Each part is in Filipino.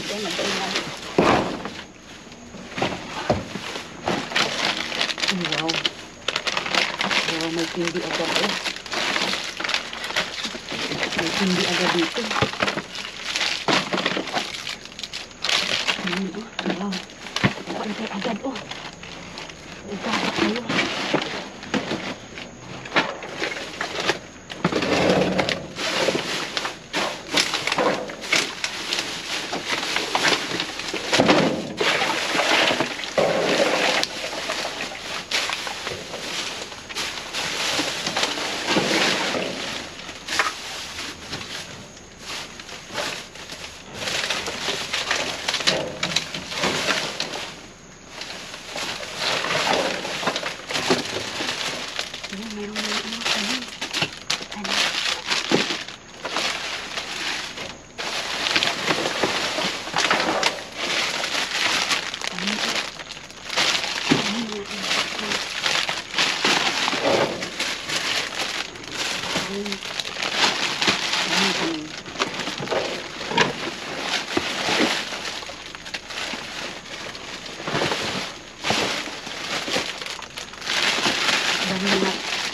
Ito, nag-iwan. Wow. Wow, may tindi agad eh. May tindi agad dito. Wow. Pantay agad oh. Ito, ayun.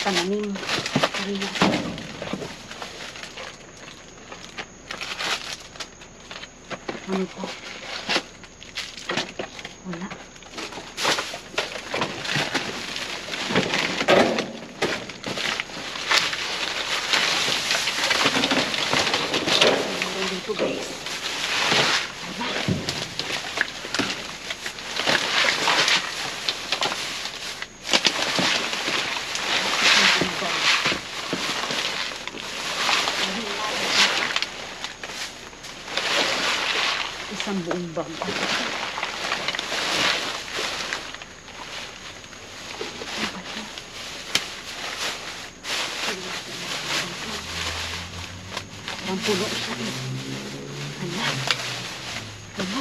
Pananim. Ano po? Wala. Meron dito guys. Diba? Isang buong bag. Ang puno siya eh. Hala. Puno.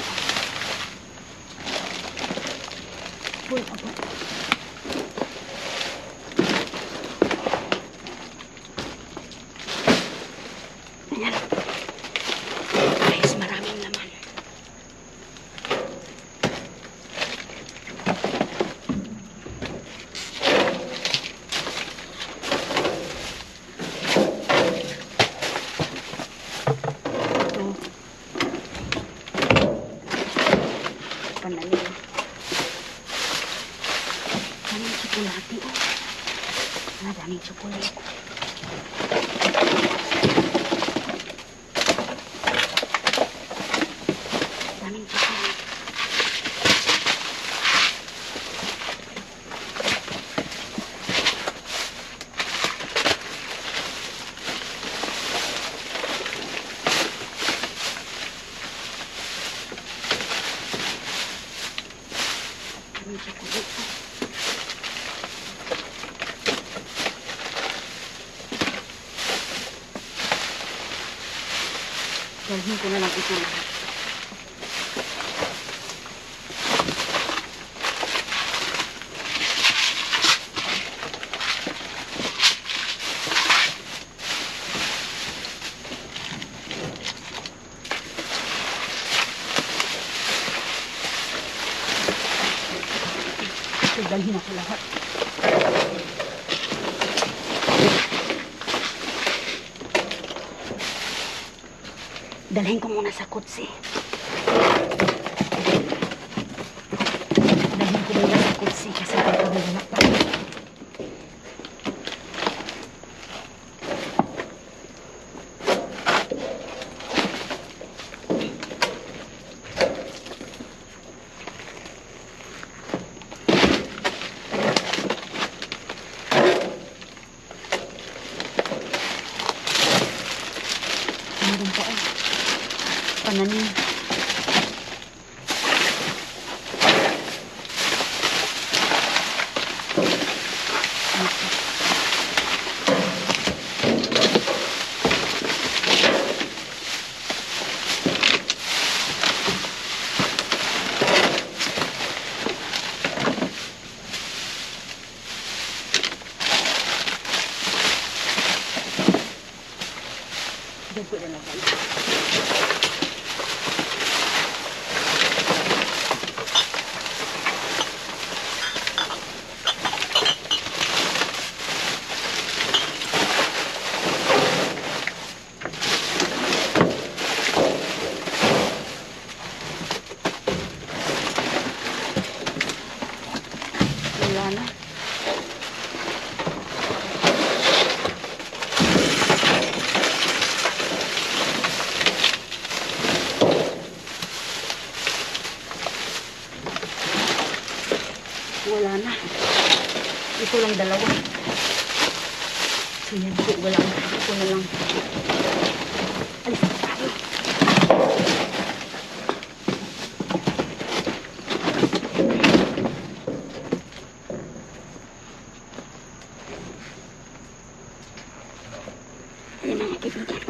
Puno ako. Ayan. Guys, maraming laman. Pananim. Daming tsokolate oh. Daming tsokolate. Daming tsokolate. Dalhin ko na lang ito lahat. Dalhin ako lahat. Dalhin ko muna sa kutsi. Dalhin ko muna sa kutsi kasi pagkabala pa. Meron pa eh. Pananim. wala na. Ito lang dalawa. So yan po, wala na. Ito na lang. Alis na tayo. Ayan mga kaibigan.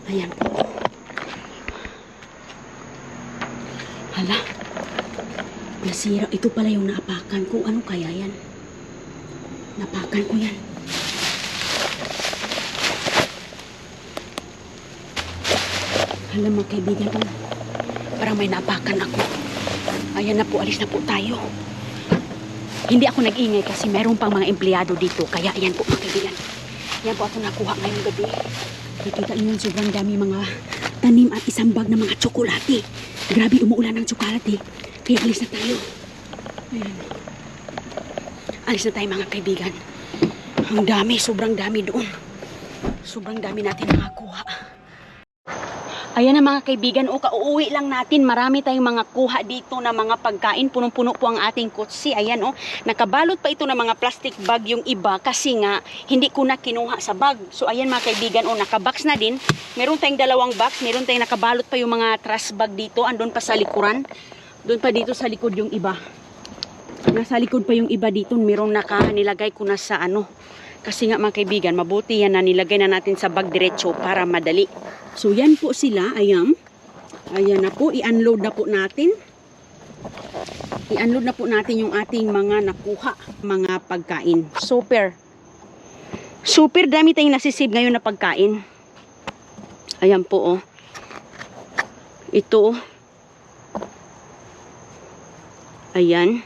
Ayan po. Hala. Nasira. Ito pala yung naapakan ko. Ano kaya yan? Napakan ko yan. Hala mga kaibigan. Parang may naapakan ako. Ayan na po. Alis na po tayo. Hindi ako nag-ingay kasi meron pang mga empleyado dito. Kaya ayan po mga kaibigan. Ayan po ako nakuha ngayong gabi. Nakita niyo, sobrang dami mga tanim at isang bag ng mga tsokolate. Grabe, umuulan ng tsokolate. Kaya alis na tayo. Ayan. Alis na tayo mga kaibigan. Ang dami, sobrang dami doon. Sobrang dami natin makakuha. Ayan na mga kaibigan, o kauuwi lang natin. Marami tayong mga kuha dito na mga pagkain. Punong-puno po ang ating kutsi. Ayan o, nakabalot pa ito ng mga plastic bag yung iba kasi nga hindi ko na kinuha sa bag. So ayan mga kaibigan, o nakabox na din. Meron tayong dalawang box, meron tayong nakabalot pa yung mga trash bag dito. Andun pa sa likuran. Doon pa dito sa likod yung iba. Nasa likod pa yung iba dito. Merong nilagay ko na sa ano. Kasi nga mga kaibigan, mabuti yan na nilagay na natin sa bag diretso para madali. So yan po sila, ayan. Ayan na po, i-unload na po natin. I-unload na po natin yung ating mga nakuha, mga pagkain. Super. Super dami tayong nasisave ngayon na pagkain. Ayan po oh. Ito oh. Ayan.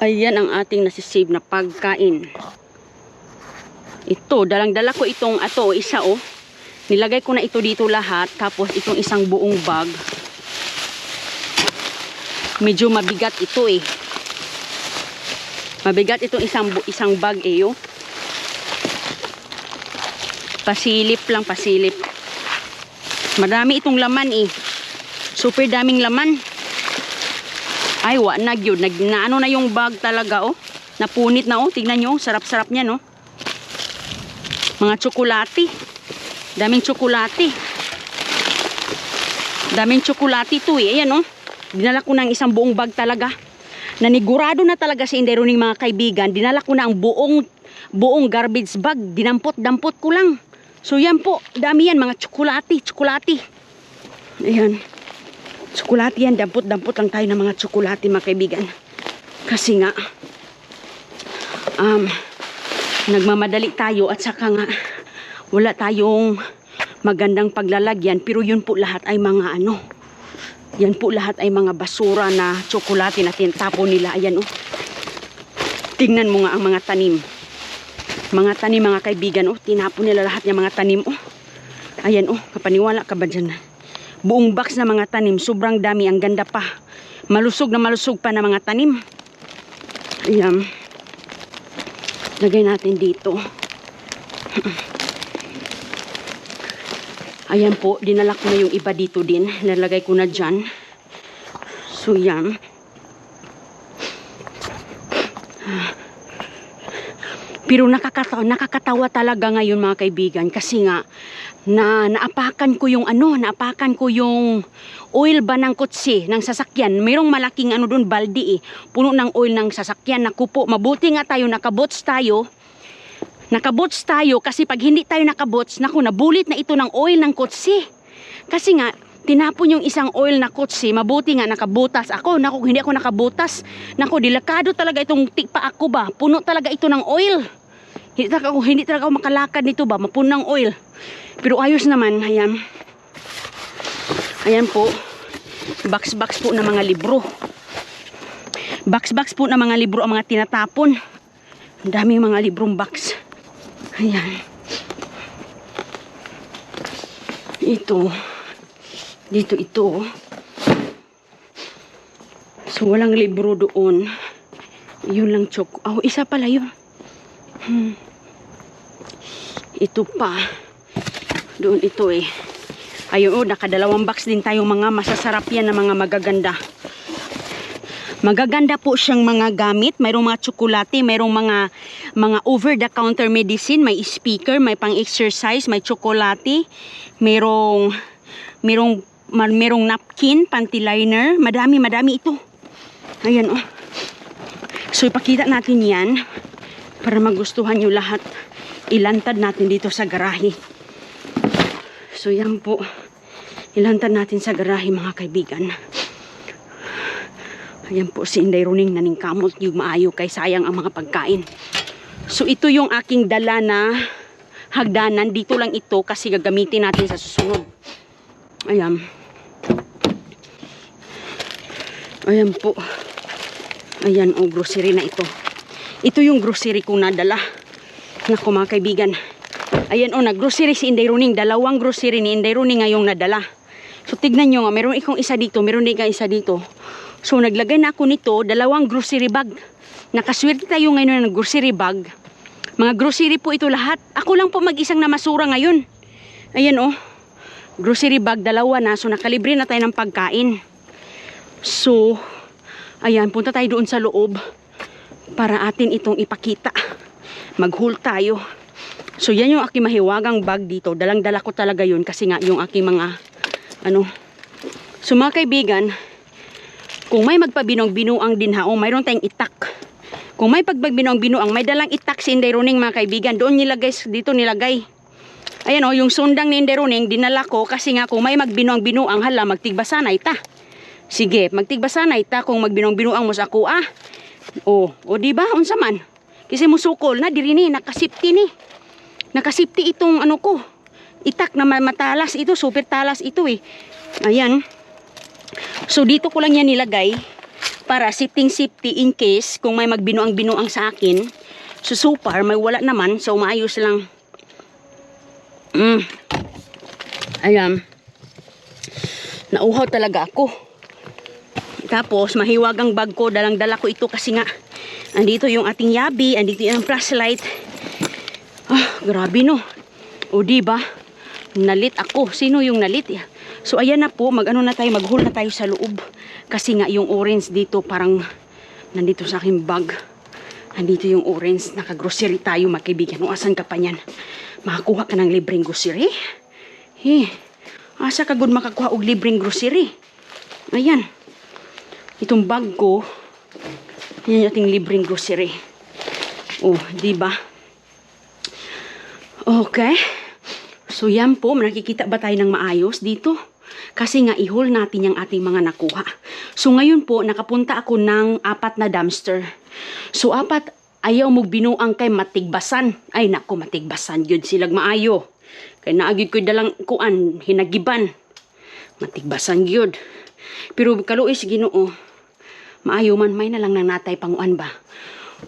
Ayan ang ating nasisave na pagkain. Ito, dalang-dala ko itong isa oh. Nilagay ko na ito dito lahat. Tapos itong isang buong bag. Medyo mabigat ito eh. Mabigat itong isang bag eh oh. Pasilip lang, pasilip. Marami itong laman eh. Super daming laman. Ay, yun. Naano na yung bag talaga oh. Napunit na oh. Tignan nyo, sarap-sarap niya no. Mga tsokolate. Daming tsokolate. Daming tsokolate ito eh. Ayan oh. Dinala ko ng isang buong bag talaga. Nanigurado na talaga si Indero ng mga kaibigan. Dinala ko na ang buong garbage bag. Dinampot-dampot ko lang. So yan po. Dami yan. Mga tsokolate. Tsokolate. Ayan. Tsokolate yan. Dampot-dampot lang tayo ng mga tsokolate mga kaibigan. Kasi nga nagmamadali tayo at saka nga wala tayong magandang paglalagyan, pero yun po lahat ay mga ano, yan po lahat ay mga basura na tsokolate na tinatapon nila. Ayan oh. Tingnan mo nga ang mga tanim, mga kaibigan oh, tinapon nila lahat yung mga tanim oh. Ayan oh, kapaniwala ka ba dyan? Buong box na mga tanim, sobrang dami, ang ganda pa, malusog pa na mga tanim. Ayan, lagay natin dito. Ayan po, dinala ko na yung iba dito din. Nalagay ko na dyan. So yan. Pero nakakatawa talaga ngayon mga kaibigan. Kasi nga, naapakan ko yung oil ba ng kotse, ng sasakyan. Mayroong malaking ano doon, baldi eh. Puno ng oil ng sasakyan. Naku po, mabuti nga tayo, nakabots tayo. Nakabots tayo kasi pag hindi tayo nakabots, naku, nabulit na ito ng oil ng kotse. Kasi nga, tinapon yung isang oil na kotse, mabuti nga nakabutas ako. Naku, hindi ako nakabutas. Naku, delikado talaga itong tikpa ako ba. Puno talaga ito ng oil. Hindi talaga ako makalakad nito ba, mapuno ng oil. Pero ayos naman, ayan. Ayan po, box po na mga libro. Box po na mga libro ang mga tinatapon. Ang daming mga librong box. Ayan. Ito, Dito ito. So, walang libro doon. Yun lang Oh, isa pala yun. Ito pa. Doon ito eh. Ayun, nakadalawang box din tayong mga masasarap yan na mga magaganda. Magaganda po siyang mga gamit. Mayroong mga tsokolate, mayroong mga over-the-counter medicine, may speaker, may pang-exercise, may tsokolate, mayroong napkin, panty liner. Madami ito. Ayan oh. So ipakita natin yan para magustuhan nyo lahat. Ilantad natin dito sa garahe. So yan po. Ilantad natin sa garahe mga kaibigan. Ayan po si Inday Runing naningkamot yung maayo kay sayang ang mga pagkain. So ito yung aking dala na hagdanan. Dito lang ito kasi gagamitin natin sa susunod. Ayan. Ayan po. Ayan o, grocery na ito. Ito yung grocery kong nadala. Naku mga kaibigan. Ayan o, nag-grocery si Inday Runing. Dalawang grocery ni Inday Runing ngayong nadala. So tignan nyo nga, meron ikong isa dito, meron din ka isa dito. So naglagay na ako nito, dalawang grocery bag. Nakaswerte tayo ngayon ng grocery bag. Mga grocery po ito lahat. Ako lang po mag-isang namasura ngayon. Ayan o. Grocery bag, dalawa na. So nakalibre na tayo ng pagkain. So, ayan, punta tayo doon sa loob para atin itong ipakita. Mag-haul tayo. So, yan yung aking mahiwagang bag dito. Dalang-dala ko talaga yun kasi nga yung aking mga, So, mga kaibigan, kung may magpabinong-binuang din haong, mayroon tayong itak. Kung may pagpagbinuang-binuang, may dalang itak si Inday Runing mga kaibigan. Doon nilagay, dito nilagay. Ayan o, yung sundang ni Inday Runing, dinala ko kasi nga kung may magbinuang-binuang, hala, magtigbasanay ta. Sige, magtigbasanay ta kung magbinuang-binuang mo sa ako O diba? Unsa man? Kasi musukol na, diri ni, nakasipti ni. Nakasipti itong ko. Itak na matalas ito, super talas ito eh. Ayan. So dito ko lang yan nilagay para safety in case kung may magbinuang-binuang sa akin. So far, may wala naman. So maayos lang. Ayan. Nauhaw talaga ako. Tapos, mahiwagang bag ko, dalang-dala ko ito kasi nga, andito yung ating yabi, andito yung flashlight. Grabe no. O diba? Nalit ako. Sino yung nalit? So, ayan na po, mag-haul na tayo sa loob. Kasi nga, yung orange dito, parang, nandito sa aking bag. Andito yung orange, nakagrocery tayo, makibigan. O, asan ka pa yan? Makakuha ka ng libreng grocery? Asa ka good makakuha og libreng grocery? Ayan. Itong bag ko, yan yung ating libreng grocery. Oh, diba? Okay. So, yan po. Nakikita ba tayo ng maayos dito? Kasi nga, i-haul natin yung ating mga nakuha. So, ngayon po, nakapunta ako ng 4 na dumpster. So, 4, ayaw mong binuang kay matigbasan. Ay, naku, matigbasan. Yun silag maayo. Kaya naagid ko dalang kuan, hinagiban. Matigbasan yun. Pero kaluis Ginoo, maayo man may na lang nang natay panguan ba.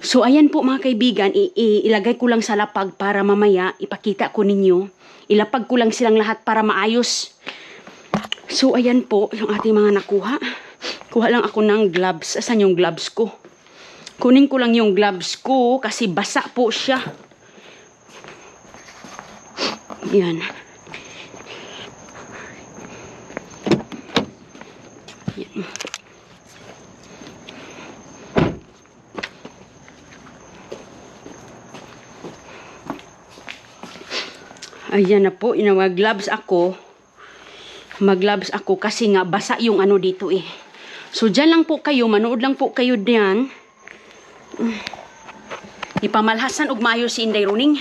So ayan po mga kaibigan, ilagay ko lang sa lapag para mamaya ipakita ko ninyo. Ilapag ko lang silang lahat para maayos. So ayan po yung ating mga nakuha. Kuha lang ako ng gloves. Asan yung gloves ko? Kunin ko lang yung gloves ko kasi basa po siya. Yan. Yan. Ayan na po, mag-gloves ako. Mag-gloves ako kasi nga basa yung dito eh. So dyan lang po kayo, manood lang po kayo diyan. Ipamalhasan og maayo si Inday Runing.